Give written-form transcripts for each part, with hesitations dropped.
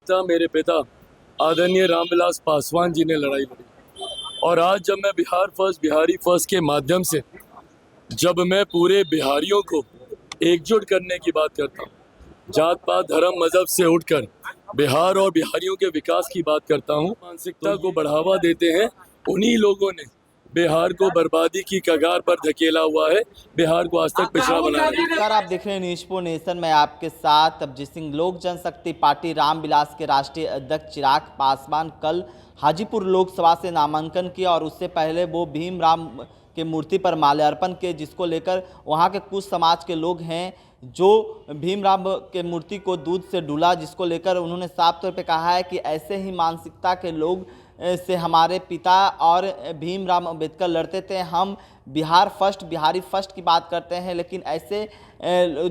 मानसिकता मेरे पिता आदरणीय रामविलास पासवान जी ने लड़ाई लड़ी। और आज जब मैं बिहार फर्स्ट बिहारी फर्स्ट के माध्यम से जब मैं पूरे बिहारियों को एकजुट करने की बात करता हूँ, जात पात धर्म मजहब से उठकर बिहार और बिहारियों के विकास की बात करता हूँ, मानसिकता को बढ़ावा देते हैं उन्हीं लोगों ने बिहार को बर्बादी की कगार पर धकेला हुआ है, बिहार को आज तक पिछड़ा बनाया है। सर, आप देख रहे हैं न्यूज़ नेशन में आपके साथ अभिजीत सिंह। लोक जनशक्ति पार्टी रामविलास के राष्ट्रीय अध्यक्ष चिराग पासवान कल हाजीपुर लोकसभा से नामांकन किया और उससे पहले वो भीमराव के मूर्ति पर माल्यार्पण किए, जिसको लेकर वहाँ के कुछ समाज के लोग हैं जो भीमराव के मूर्ति को दूध से डुला, जिसको लेकर उन्होंने साफ तौर पे कहा है कि ऐसे ही मानसिकता के लोग से हमारे पिता और भीमराव अंबेडकर लड़ते थे। हम बिहार फर्स्ट बिहारी फर्स्ट की बात करते हैं, लेकिन ऐसे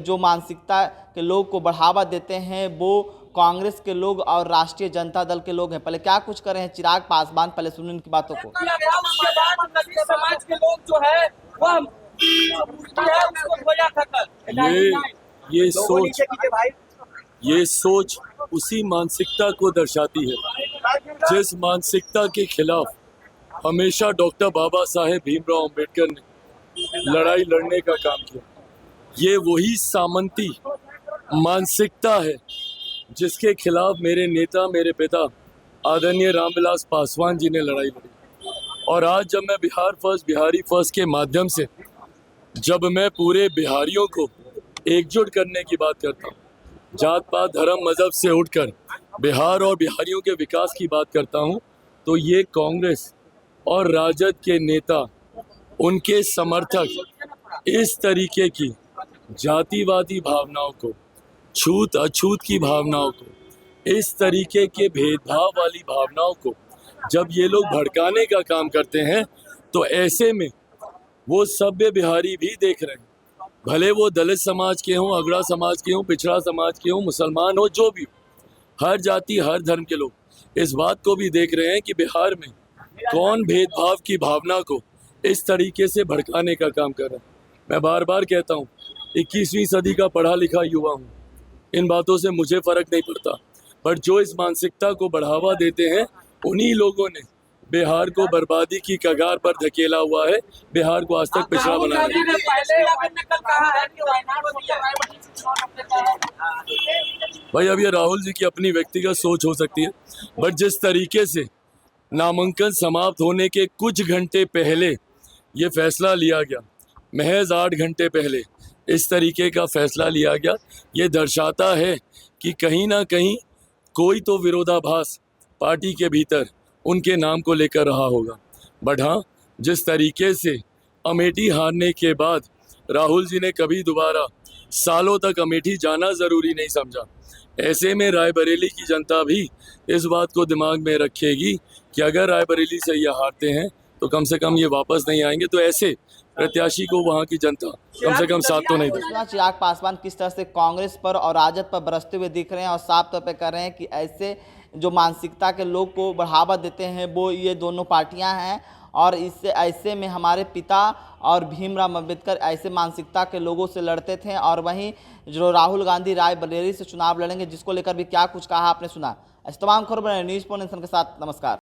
जो मानसिकता के लोग को बढ़ावा देते हैं वो कांग्रेस के लोग और राष्ट्रीय जनता दल के लोग हैं। पहले क्या कुछ कर रहे हैं चिराग पासवान, पहले सुनिए उनकी बातों को। समाज के लोग जो है वह उसको खोया था कल। ये सोच उसी मानसिकता को दर्शाती है जिस मानसिकता के खिलाफ हमेशा डॉक्टर बाबा साहेब भीमराव अंबेडकर ने लड़ाई लड़ने का काम किया। ये वही सामंती मानसिकता है जिसके खिलाफ मेरे नेता मेरे पिता आदरणीय रामविलास पासवान जी ने लड़ाई लड़ी। और आज जब मैं बिहार फर्स्ट बिहारी फर्स्ट के माध्यम से जब मैं पूरे बिहारियों को एकजुट करने की बात करता हूँ, जात पात धर्म मजहब से उठकर बिहार और बिहारियों के विकास की बात करता हूँ, तो ये कांग्रेस और राजद के नेता, उनके समर्थक इस तरीके की जातिवादी भावनाओं को, छूत अछूत की भावनाओं को, इस तरीके के भेदभाव वाली भावनाओं को जब ये लोग भड़काने का काम करते हैं, तो ऐसे में वो सभ्य बिहारी भी देख रहे हैं, भले वो दलित समाज के हों, अगड़ा समाज के हों, पिछड़ा समाज के हों, मुसलमान हो, जो भी हो, हर जाति हर धर्म के लोग इस बात को भी देख रहे हैं कि बिहार में कौन भेदभाव की भावना को इस तरीके से भड़काने का काम कर रहा है। मैं बार बार कहता हूँ, 21वीं सदी का पढ़ा लिखा युवा हूँ, इन बातों से मुझे फर्क नहीं पड़ता, पर जो इस मानसिकता को बढ़ावा देते हैं उन्हीं लोगों ने बिहार को बर्बादी की कगार पर धकेला हुआ है, बिहार को आज तक पिछड़ा बनाया है। भाई अब ये राहुल जी की अपनी व्यक्तिगत सोच हो सकती है, बट जिस तरीके से नामांकन समाप्त होने के कुछ घंटे पहले ये फैसला लिया गया, महज 8 घंटे पहले इस तरीके का फैसला लिया गया, ये दर्शाता है कि कहीं ना कहीं कोई तो विरोधाभास पार्टी के भीतर उनके नाम को लेकर रहा होगा। बट हाँ, जिस तरीके से अमेठी हारने के बाद राहुल जी ने कभी दोबारा सालों तक अमेठी जाना ज़रूरी नहीं समझा, ऐसे में रायबरेली की जनता भी इस बात को दिमाग में रखेगी कि अगर रायबरेली से ये हारते हैं तो कम से कम ये वापस नहीं आएंगे, तो ऐसे प्रत्याशी को वहाँ की जनता कम से कम साथ तो नहीं देगी। चिराग पासवान किस तरह से कांग्रेस पर और राजद पर बरसते हुए दिख रहे हैं और साफ तौर पे कर रहे हैं कि ऐसे जो मानसिकता के लोग को बढ़ावा देते हैं वो ये दोनों पार्टियां हैं, और इससे ऐसे में हमारे पिता और भीमराव अंबेडकर ऐसे मानसिकता के लोगों से लड़ते थे। और वहीं जो राहुल गांधी रायबरेली से चुनाव लड़ेंगे, जिसको लेकर भी क्या कुछ कहा आपने सुना। इस तमाम खबरें न्यूज़ नेशन के साथ, नमस्कार।